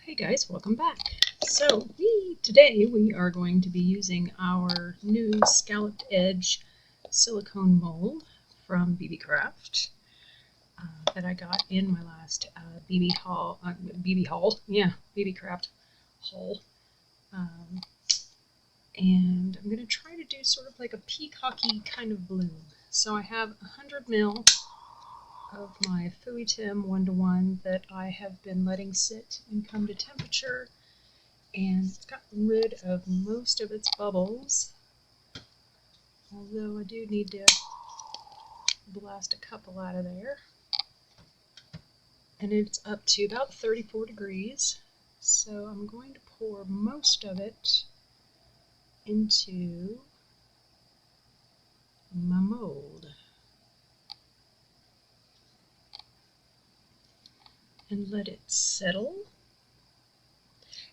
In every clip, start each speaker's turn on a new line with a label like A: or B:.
A: Hey guys, welcome back. So today we are going to be using our new Scalloped Edge silicone mold from BB Craft that I got in my last BB Craft haul. And I'm going to try to do sort of like a peacocky kind of bloom. So I have 100 ml of my Feathery Peacock 1:1 that I have been letting sit and come to temperature, and it's gotten rid of most of its bubbles, although I do need to blast a couple out of there. And it's up to about 34 degrees, so I'm going to pour most of it into my mold and let it settle.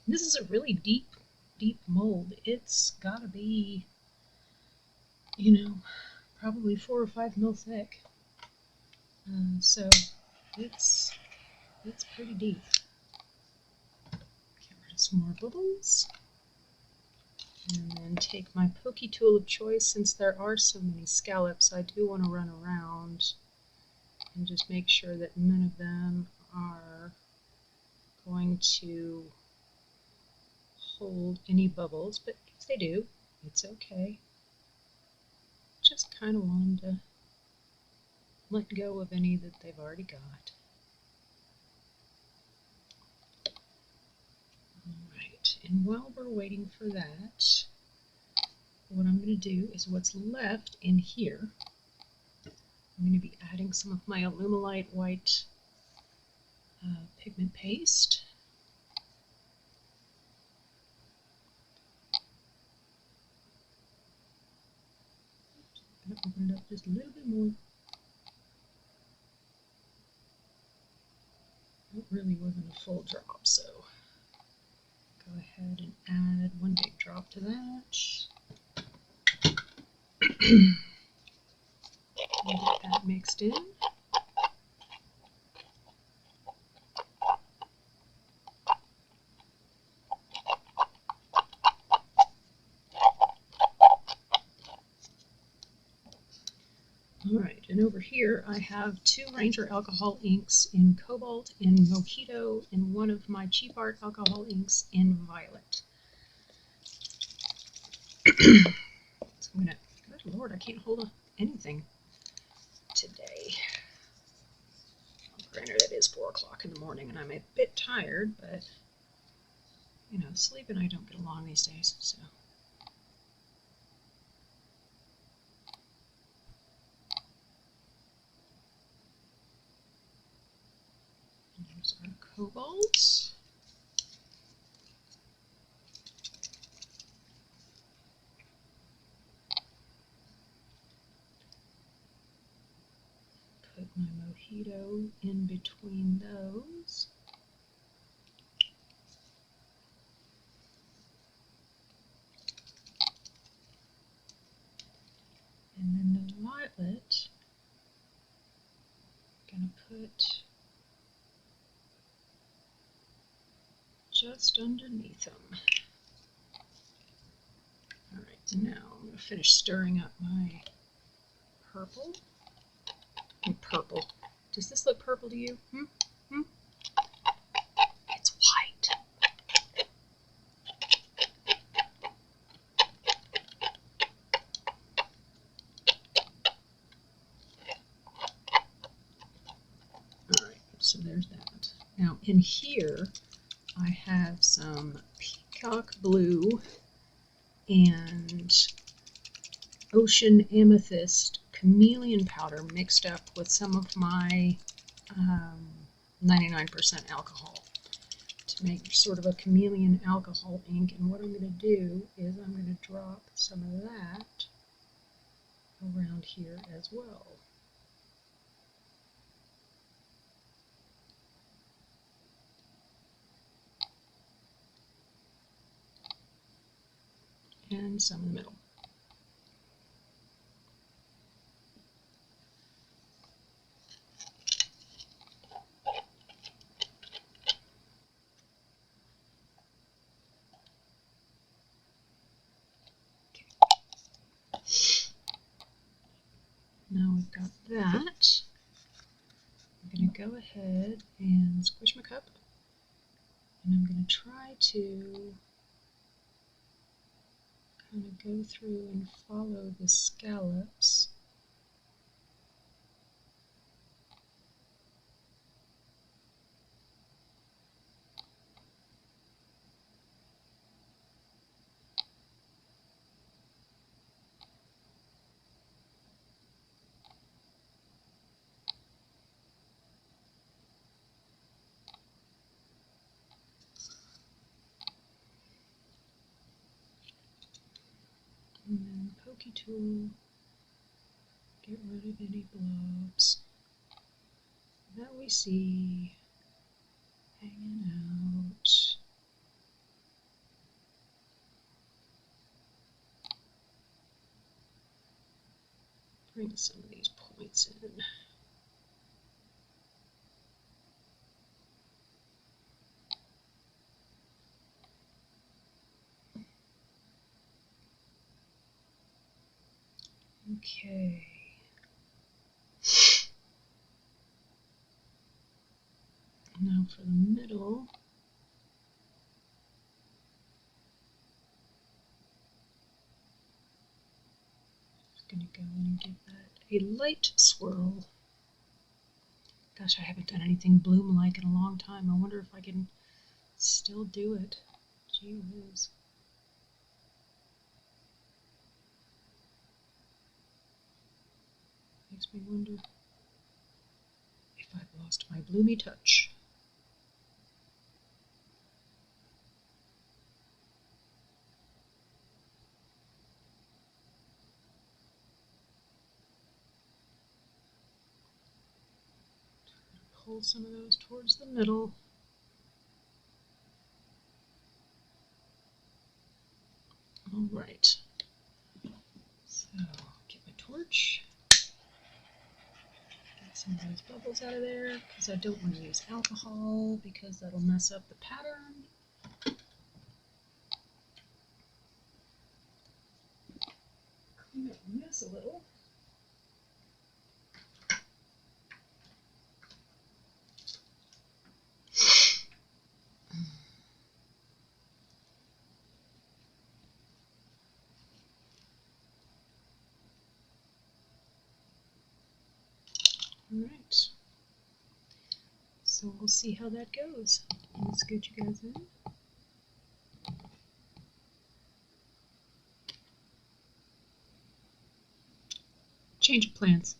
A: And this is a really deep mold. It's gotta be, probably 4 or 5 mil thick. So it's pretty deep. Get rid of some more bubbles. And then take my pokey tool of choice. Since there are so many scallops, I do want to run around and just make sure that none of them are going to hold any bubbles, but if they do, it's okay. Just kind of wanted to let go of any that they've already got. Alright, and while we're waiting for that, what I'm going to do is what's left in here, I'm going to be adding some of my Alumilite white pigment paste. I'm going to open it up just a little bit more. It really wasn't a full drop, so go ahead and add one big drop to that. And get that mixed in. Alright, and over here I have 2 Ranger alcohol inks in Cobalt and Mojito, and one of my Cheap Art alcohol inks in Violet. So I'm gonna, good lord, I can't hold anything today. Granted, it is 4 o'clock in the morning and I'm a bit tired, but sleep and I don't get along these days, so. And there's our Cobalt. Put my Mojito in between those. And then the Violet, I'm going to put just underneath them. Alright, so now I'm going to finish stirring up my purple. Purple. Does this look purple to you? It's white. Alright, so there's that. Now in here I have some peacock blue and ocean amethyst chameleon powder mixed up with some of my 99% alcohol to make sort of a chameleon alcohol ink. And what I'm going to do is I'm going to drop some of that around here as well. And some in the middle. go ahead and squish my cup, and I'm going to try to kind of go through and follow the scallops. And then pokey tool, get rid of any blobs that we see hanging out. Bring some of these points in. Okay. Now for the middle, just going to go in and give that a light swirl. Gosh, I haven't done anything bloom-like in a long time. I wonder if I can still do it. Gee whiz. Makes me wonder if I've lost my bloomy touch. Pull some of those towards the middle. All right. So, get my torch. Get some of those bubbles out of there, because I don't want to use alcohol, because that'll mess up the pattern. Clean up the mess a little. Alright, so we'll see how that goes. Let's get you guys in. Change of plans.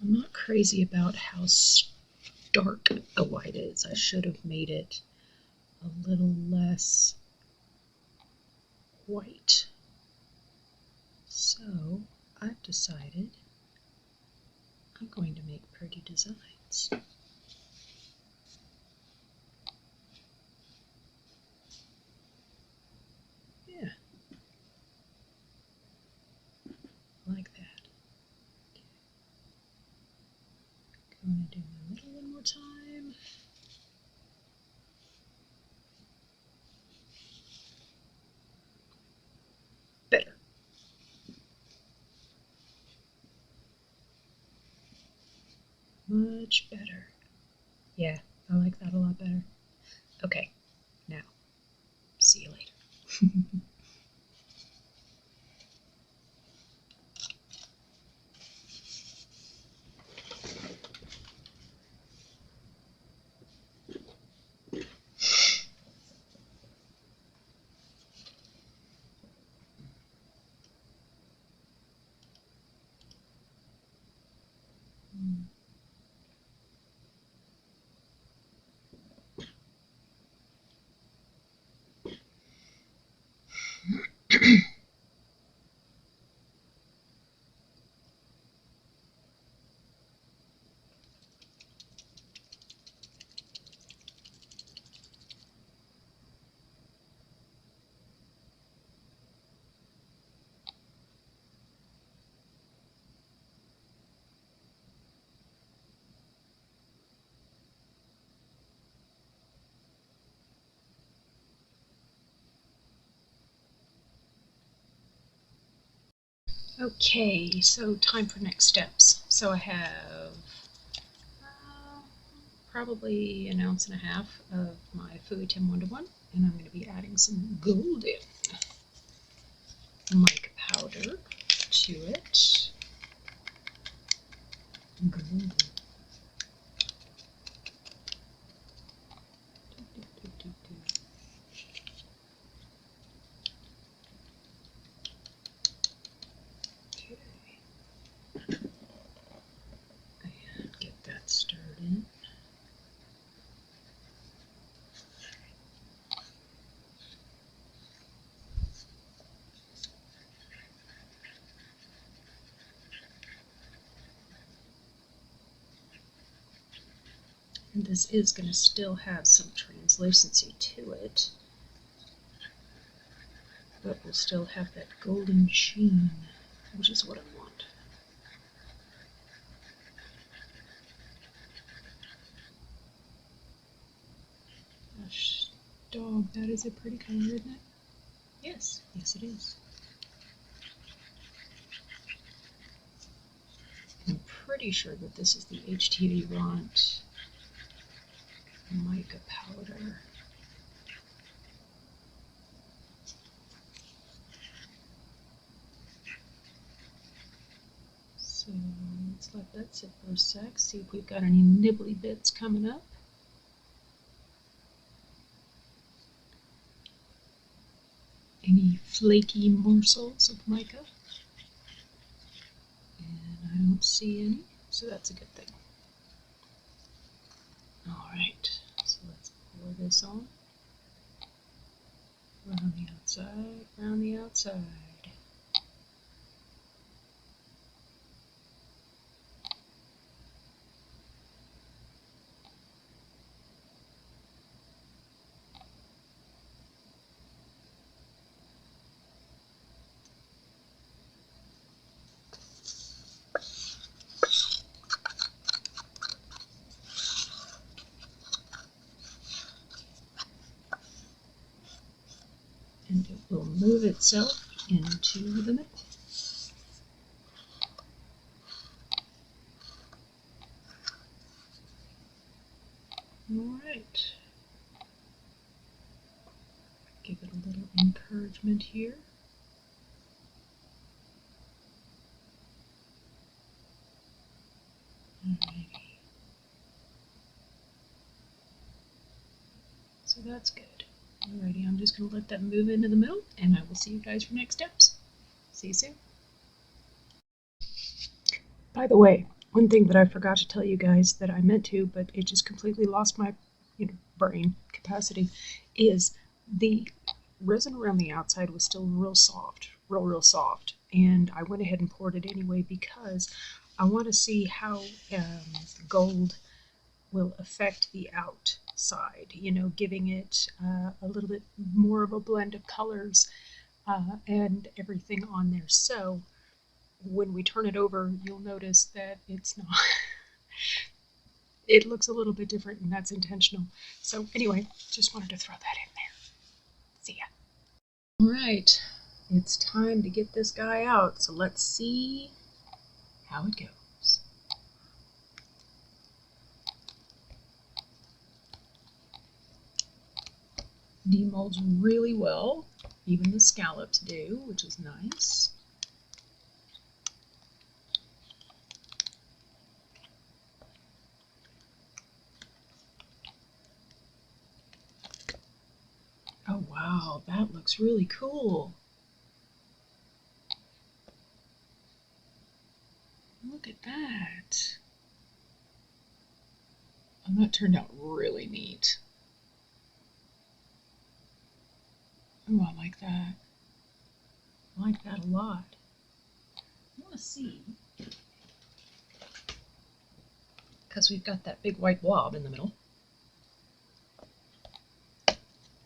A: I'm not crazy about how stark the white is. I should have made it a little less white. So I've decided I'm going to make pretty designs. Yeah, like that. Going to do my middle one more time. Better. Much better. Yeah, I like that a lot better. Okay, now, see you later. Okay, so time for next steps. So I have probably 1.5 ounces of my Fuitim 1:1, and I'm going to be adding some golden mica powder to it. Golden. Okay. And get that stirred in. And this is going to still have some translucency to it, but we'll still have that golden sheen, which is what I want. Gosh, dog, that is a pretty color, isn't it? Yes, yes it is. I'm pretty sure that this is the HTV Ront mica powder. So let's let that sit for a sec, see if we've got any nibbly bits coming up. Any flaky morsels of mica. And I don't see any, so that's a good thing. Alright, so let's pour this on. Around the outside, around the outside. And it will move itself into the middle. Alright. Give it a little encouragement here. Alrighty. So that's good. Alrighty, I'm just going to let that move into the middle, and I will see you guys for next steps. See you soon. By the way, one thing that I forgot to tell you guys that I meant to, but it just completely lost my brain capacity, is the resin around the outside was still real soft, real soft, and I went ahead and poured it anyway because I want to see how gold will affect the outside, giving it a little bit more of a blend of colors and everything on there. So when we turn it over, you'll notice that it's not, it looks a little bit different, and that's intentional. So anyway, just wanted to throw that in there. See ya. All right, it's time to get this guy out. So let's see how it goes. Demolds really well. Even the scallops do, which is nice. Oh wow, that looks really cool. Look at that. And that turned out really neat. Oh, I like that. I like that a lot. I want to see, because we've got that big white blob in the middle.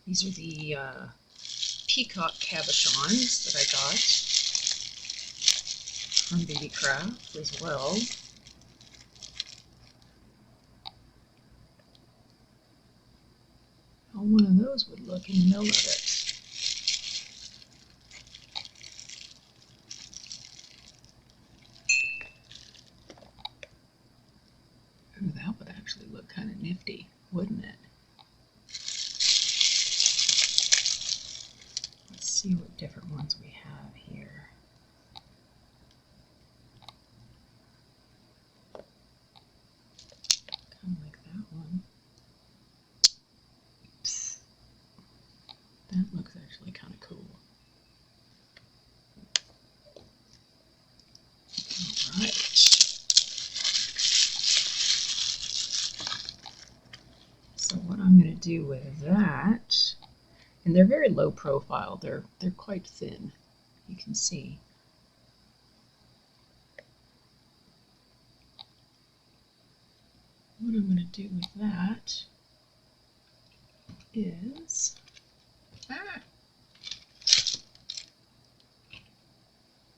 A: These are the peacock cabochons that I got from Baby Craft as well. How one of those would look in the middle of it. That looks actually kind of cool. All right. So what I'm going to do with that, and they're very low profile, they're quite thin, you can see. What I'm going to do with that is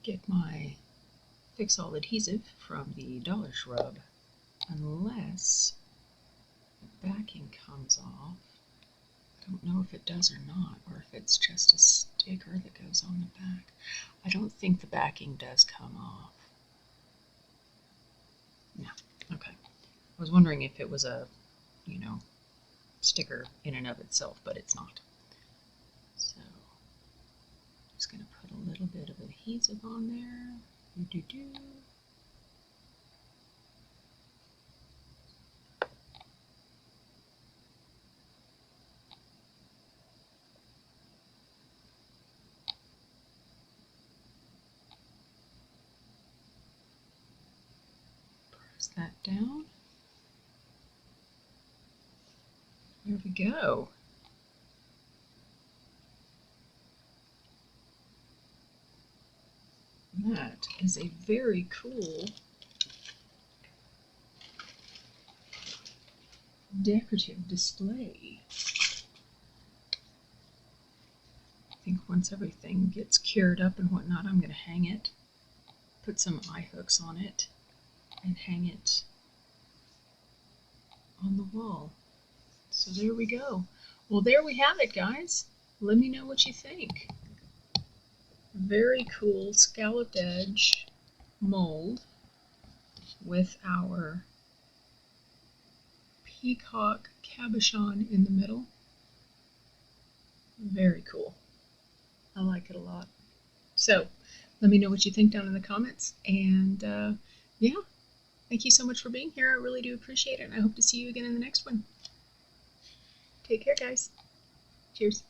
A: get my Fix-All adhesive from the Dollar Shrub, unless the backing comes off. I don't know if it does or not, or if it's just a sticker that goes on the back. I don't think the backing does come off. No, okay. I was wondering if it was a, sticker in and of itself, but it's not. So, just going to put a little bit of adhesive on there. Press that down. There we go. That is a very cool decorative display. I think once everything gets cured up and whatnot, I'm going to hang it, put some eye hooks on it, and hang it on the wall. So there we go. Well, there we have it, guys. Let me know what you think. Very cool scalloped edge mold with our peacock cabochon in the middle. Very cool. I like it a lot. So let me know what you think down in the comments. And yeah, thank you so much for being here. I really do appreciate it. And I hope to see you again in the next one. Take care, guys. Cheers.